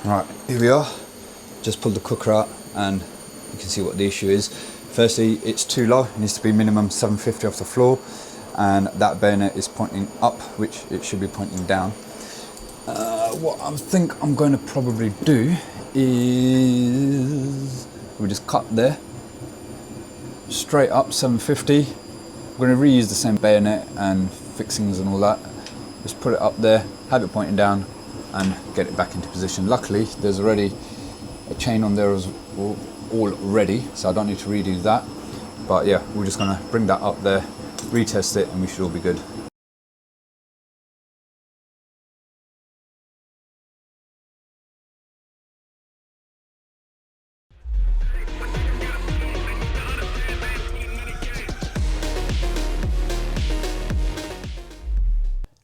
Right, here we are. Just pulled the cooker out and you can see what the issue is. Firstly, it's too low. It needs to be minimum 750 off the floor, and that bayonet is pointing up, which it should be pointing down. What I think I'm going to probably do is we just cut there, straight up 750. I'm going to reuse the same bayonet and fixings and all that. Just put it up there, have it pointing down, and get it back into position. Luckily, there's already a chain on there as well, already, so I don't need to redo that. But yeah, we're just going to bring that up there, retest it, and we should all be good.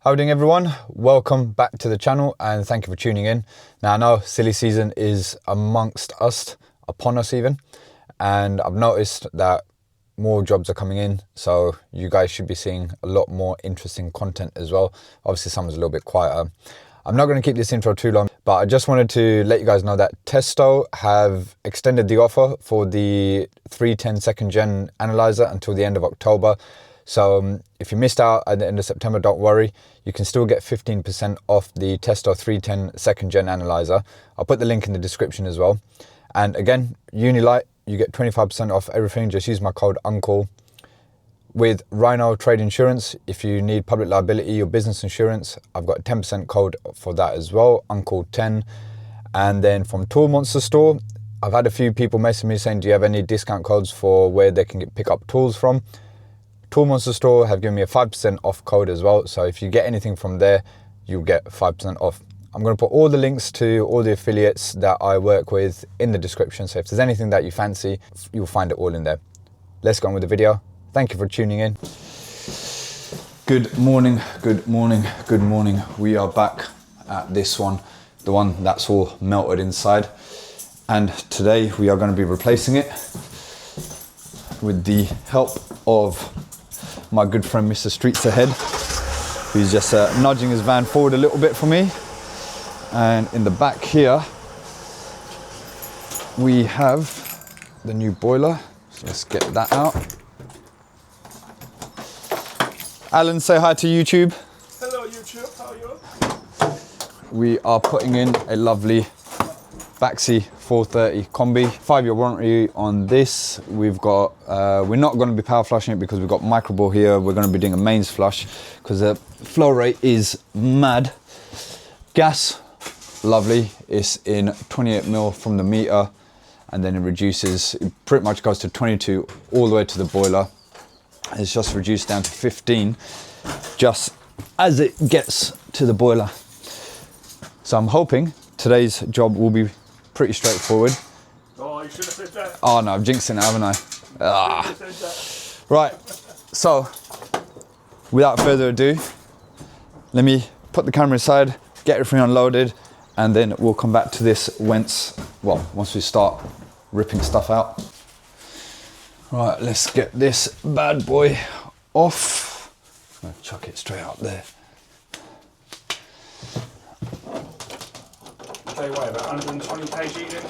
How are you doing, everyone? Welcome back to the channel and thank you for tuning in. Now, I know silly season is amongst us, upon us even, and I've noticed that more jobs are coming in, so you guys should be seeing a lot more interesting content as well. Obviously, summer's a little bit quieter. I'm not going to keep this intro too long, but I just wanted to let you guys know that Testo have extended the offer for the 310 second gen analyzer until the end of October. So if you missed out at the end of September, don't worry. You can still get 15% off the Testo 310 second gen analyzer. I'll put the link in the description as well. And again, Unilite, you get 25% off everything. Just use my code UNCLE. With Rhino Trade Insurance, if you need public liability or business insurance, I've got a 10% code for that as well, UNCLE10. And then from Tool Monster Store, I've had a few people message me saying, do you have any discount codes for where they can pick up tools from? Tool Monster Store have given me a 5% off code as well. So if you get anything from there, you'll get 5% off. I'm going to put all the links to all the affiliates that I work with in the description. So if there's anything that you fancy, you'll find it all in there. Let's go on with the video. Thank you for tuning in. Good morning, good morning, good morning. We are back at this one, the one that's all melted inside. And today we are going to be replacing it with the help of my good friend Mr. Streets Ahead, who's just nudging his van forward a little bit for me. And in the back here we have the new boiler, so let's get that out. Allan, say hi to YouTube. Hello YouTube, how are you? We are putting in a lovely Baxi 430 combi, 5-year warranty on this. We've got, we're not going to be power flushing it because we've got micro bore here. We're going to be doing a mains flush because the flow rate is mad. Gas, lovely. It's in 28mm from the meter, and then it reduces. It pretty much goes to 22 all the way to the boiler. It's just reduced down to 15 just as it gets to the boiler. So I'm hoping today's job will be pretty straightforward. Oh, you should have said that. Oh no, I've jinxed it now, haven't I? Ah. Right, so without further ado, let me put the camera aside, get everything unloaded, and then we'll come back to this once we start ripping stuff out. Right, let's get this bad boy off. I'm gonna chuck it straight up there. They weigh about 120 kg then?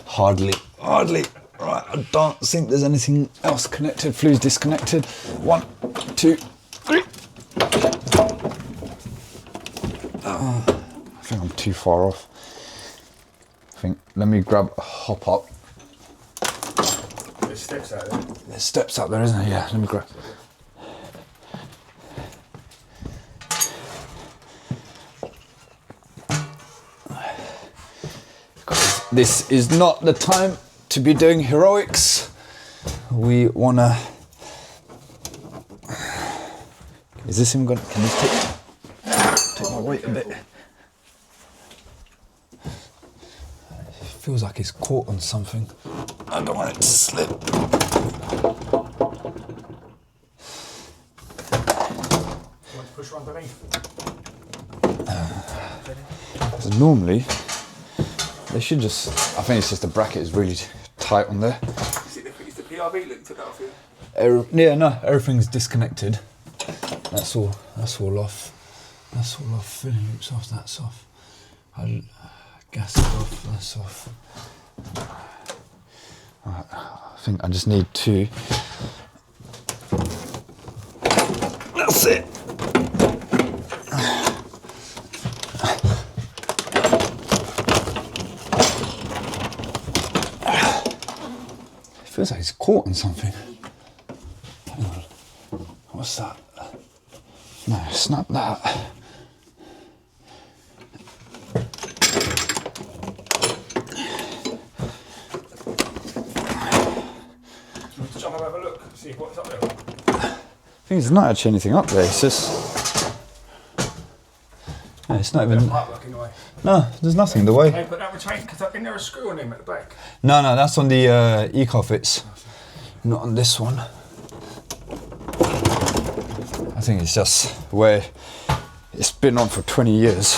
Hardly. Right, I don't think there's anything else connected. Flue's disconnected. 1, 2, 3. I think I'm too far off. Let me grab a hop up. There's steps out there. There's steps up there, isn't there? Yeah, let me grab. This is not the time to be doing heroics. We wanna. Is this even gonna? Can this take my weight a bit? It feels like it's caught on something. I don't want it to slip. You want to push her underneath? So normally, they should just. I think it's just the bracket is really tight on there. Is the PRV link took that off here? Yeah, no, everything's disconnected. That's all off. That's all off. Filling loops off, that's off. Gas is off, that's off. Right, I think I just need to. That's it. It feels like it's caught on something. Hang on. What's that? No, snap that. Jump and have a look, see what's up there. I think there's not actually anything up there, it's just... No, it's not even... Pipework in the way. No, there's nothing in the way. Hey, put that retain, because isn't there a screw on him at the back? No, that's on the eco fits, not on this one. I think it's just where it's been on for 20 years.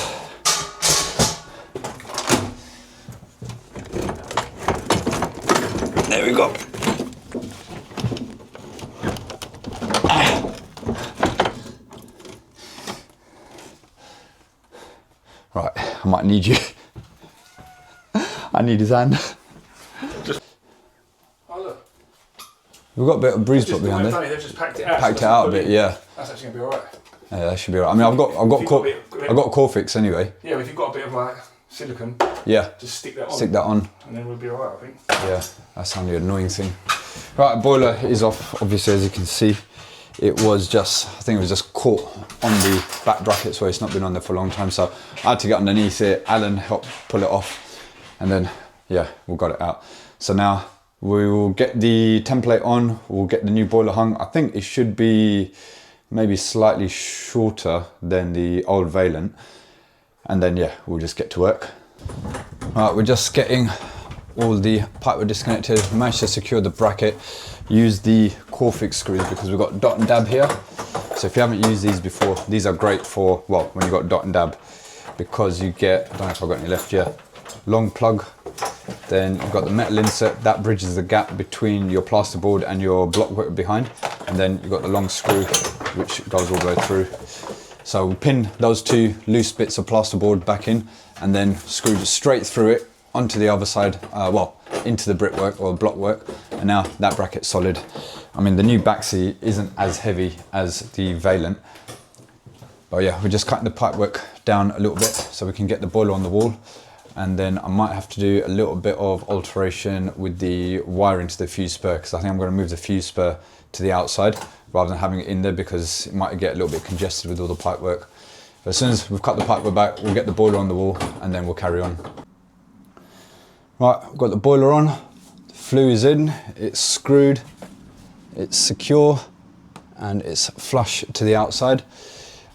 There we go. Right, I might need you. I need his hand. Oh look. We've got a bit of breeze put behind there. They've just packed it out. Packed it out a bit, yeah. That's actually gonna be alright. Yeah, that should be alright. I mean, I've got core fix anyway. Yeah, if you've got a bit of like silicone, yeah, just stick that on. Stick that on, and then we'll be alright, I think. Yeah, that's the only annoying thing. Right, boiler is off. Obviously, as you can see, it was just, I think it was just caught on the back bracket, so it's not been on there for a long time. So I had to get underneath it. Allan helped pull it off, and then yeah, we got it out. So now we will get the template on. We'll get the new boiler hung. I think it should be maybe slightly shorter than the old Vaillant, and then yeah, we'll just get to work. Right, we're just getting all the pipework disconnected. We managed to secure the bracket. Use the core fix screws because we've got dot and dab here. So if you haven't used these before, these are great for, well, when you've got dot and dab, because you get, I don't know if I've got any left here, long plug, then you've got the metal insert that bridges the gap between your plasterboard and your blockwork behind, and then you've got the long screw which goes all the way through. So we'll pin those two loose bits of plasterboard back in and then screw it straight through it onto the other side, well, into the brickwork or blockwork, and now that bracket's solid. I mean, the new Baxi isn't as heavy as the Vaillant, but yeah, we're just cutting the pipework down a little bit so we can get the boiler on the wall, and then I might have to do a little bit of alteration with the wiring to the fuse spur, because I think I'm going to move the fuse spur to the outside rather than having it in there, because it might get a little bit congested with all the pipework. But as soon as we've cut the pipework back, we'll get the boiler on the wall and then we'll carry on. Right, I've got the boiler on, the flue is in, it's screwed, it's secure, and it's flush to the outside.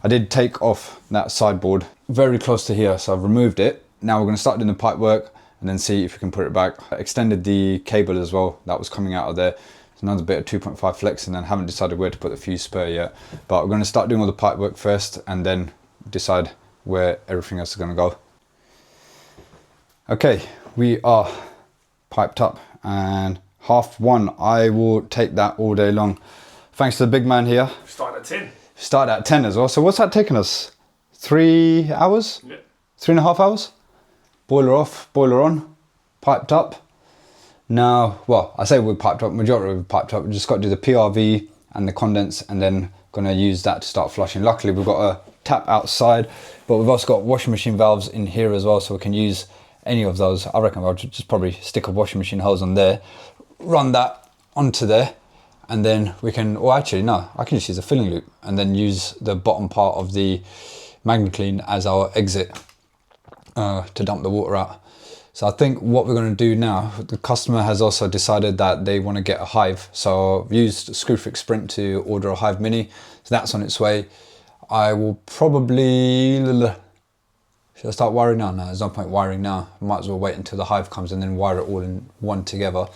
I did take off that sideboard very close to here, so I've removed it. Now we're going to start doing the pipe work and then see if we can put it back. I extended the cable as well, that was coming out of there. There's another bit of 2.5 flex, and then haven't decided where to put the fuse spur yet. But we're going to start doing all the pipe work first and then decide where everything else is going to go. Okay, we are piped up, and 1:30. I will take that all day long. Thanks to the big man here. Start at 10. Start at 10 as well. So what's that taking us? 3 hours? Yeah. 3.5 hours? Boiler off, boiler on, piped up. Now, well, I say we're piped up, majority we're piped up. We just got to do the PRV and the condense, and then gonna use that to start flushing. Luckily, we've got a tap outside, but we've also got washing machine valves in here as well, so we can use any of those. I reckon I'll just probably stick a washing machine hose on there, run that onto there, and then we can, or actually no, I can just use a filling loop and then use the bottom part of the MagnaClean as our exit to dump the water out. So I think what we're going to do now, the customer has also decided that they want to get a hive. So I've used Screwfix Sprint to order a hive mini, so that's on its way. I will probably, should I start wiring now? No, there's no point wiring now. I might as well wait until the hive comes and then wire it all in one together.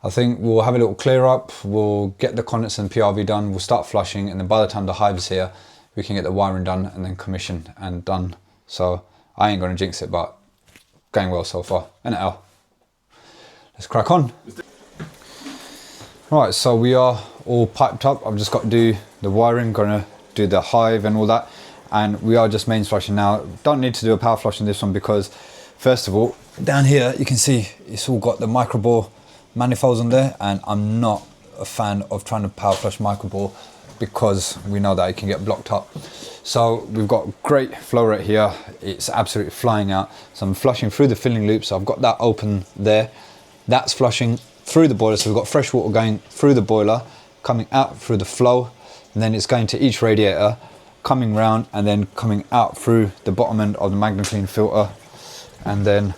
I think we'll have a little clear up, we'll get the condense and PRV done, we'll start flushing, and then by the time the hive's here, we can get the wiring done and then commissioned and done. So I ain't going to jinx it, but going well so far. And Al, let's crack on. Right, so we are all piped up. I've just got to do the wiring, going to do the hive and all that. and we are just mains flushing now. Don't need to do a power flush in this one because, first of all, down here you can see it's all got the micro bore manifolds on there, and I'm not a fan of trying to power flush micro bore because we know that it can get blocked up. So we've got great flow rate here, it's absolutely flying out. So I'm flushing through the filling loop, so I've got that open there. That's flushing through the boiler, so we've got fresh water going through the boiler, coming out through the flow, and then it's going to each radiator, coming round and then coming out through the bottom end of the MagnaClean filter, and then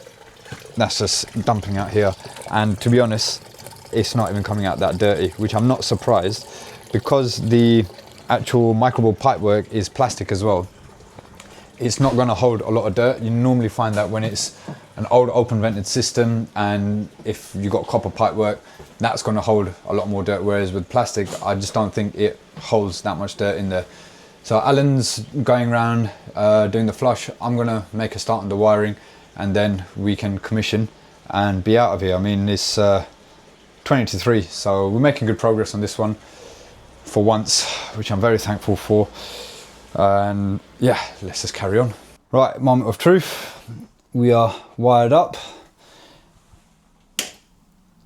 that's just dumping out here. And to be honest, it's not even coming out that dirty, which I'm not surprised, because the actual microbore pipework is plastic as well. It's not going to hold a lot of dirt. You normally find that when it's an old open vented system, and if you've got copper pipework, that's going to hold a lot more dirt, whereas with plastic, I just don't think it holds that much dirt in there. So Allan's going around doing the flush. I'm going to make a start on the wiring, and then we can commission and be out of here. I mean, it's 20 to 3, so we're making good progress on this one for once, which I'm very thankful for. And yeah, let's just carry on. Right, moment of truth. We are wired up.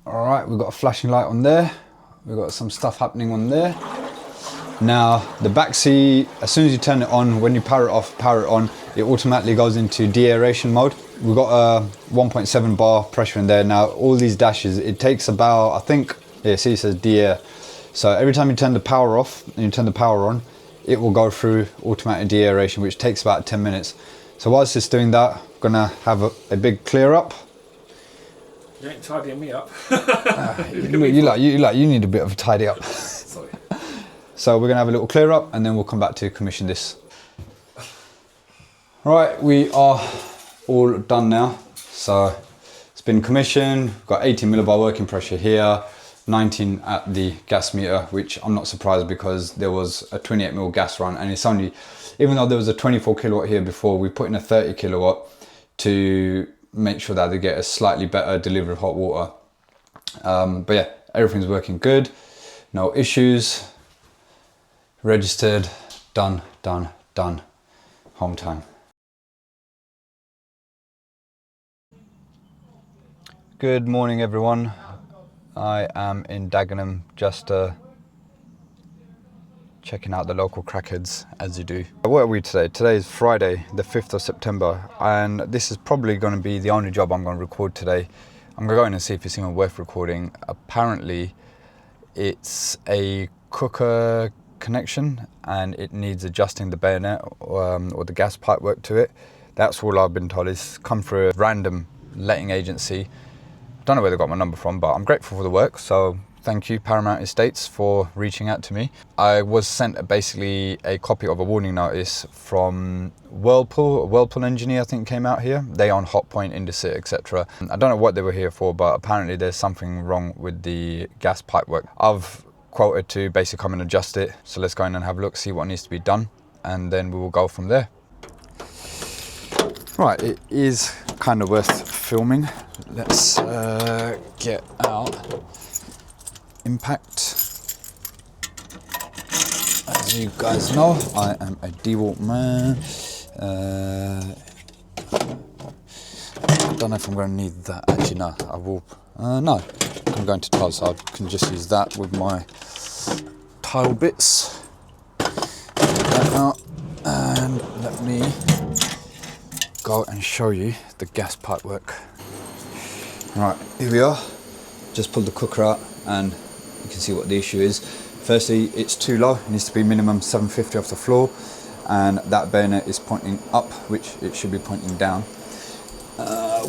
All right, we've got a flashing light on there. We've got some stuff happening on there. Now, the Baxi, as soon as you turn it on, when you power it off, power it on, it automatically goes into de-aeration mode. We've got a 1.7 bar pressure in there. Now, all these dashes, it takes about, I think, yeah, see it says de-air. So every time you turn the power off and you turn the power on, it will go through automatic de-aeration, which takes about 10 minutes. So whilst it's doing that, I'm gonna have a big clear up. You ain't tidying me up. You need a bit of a tidy up. Sorry. So we're gonna have a little clear up, and then we'll come back to commission this. Right, we are all done now. So it's been commissioned. We've got 18 millibar working pressure here, 19 at the gas meter, which I'm not surprised because there was a 28 mil gas run, and it's only, even though there was a 24 kilowatt here before, we put in a 30 kilowatt to make sure that they get a slightly better delivery of hot water. But yeah, everything's working good, no issues. Registered, done, done, done. Home time. Good morning, everyone. I am in Dagenham, just checking out the local crackheads, as you do. What are we today? Today is Friday, the 5th of September, and this is probably going to be the only job I'm going to record today. I'm going to go in and see if it's even worth recording. Apparently, it's a cooker connection, and it needs adjusting the bayonet or the gas pipe work to it. That's all I've been told. It's come through a random letting agency. I don't know where they got my number from, but I'm grateful for the work, so thank you Paramount Estates for reaching out to me. I was sent basically a copy of a warning notice from Whirlpool, a Whirlpool engineer I think came out here. They own Hotpoint, Indesit, etc. I don't know what they were here for, but apparently there's something wrong with the gas pipe work. I've quoted to basically come and adjust it, so let's go in and have a look, see what needs to be done, and then we will go from there. Right, it is kind of worth filming. Let's get out impact. As you guys know, I am a DeWalt man. I don't know if I'm going to need that. Actually, no, I will. No, I'm going to tile, so I can just use that with my tile bits. Get that out, and let me go and show you the gas pipe work. Right, here we are. Just pulled the cooker out, and you can see what the issue is. Firstly, it's too low. It needs to be minimum 750 off the floor, and that bayonet is pointing up, which it should be pointing down.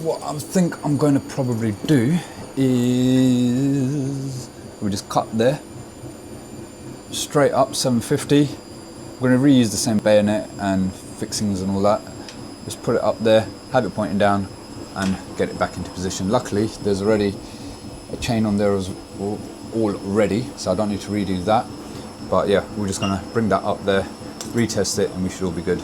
What I think I'm going to probably do is we just cut there, straight up 750. I'm going to reuse the same bayonet and fixings and all that. Just put it up there, have it pointing down, and get it back into position. Luckily, there's already a chain on there already, so I don't need to redo that. But yeah, we're just going to bring that up there, retest it, and we should all be good.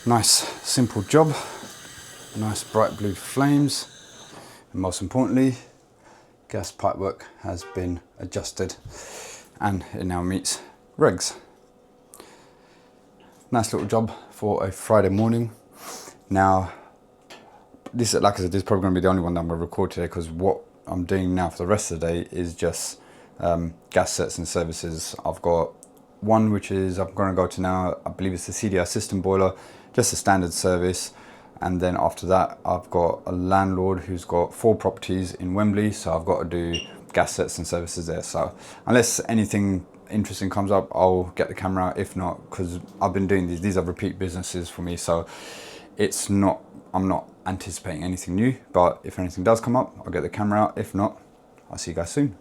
Nice simple job, nice bright blue flames, and most importantly, gas pipework has been adjusted and it now meets regs. Nice little job for a Friday morning. Now, this, like I said, this is probably going to be the only one that I'm going to record today, because what I'm doing now for the rest of the day is just gas sets and services. I've got one which is I'm going to go to now, I believe it's the CDI system boiler, just a standard service. And then after that, I've got a landlord who's got 4 properties in Wembley, so I've got to do gas sets and services there. So unless anything interesting comes up, I'll get the camera out. If not, because I've been doing these are repeat businesses for me, so it's not, I'm not anticipating anything new. But if anything does come up, I'll get the camera out. If not, I'll see you guys soon.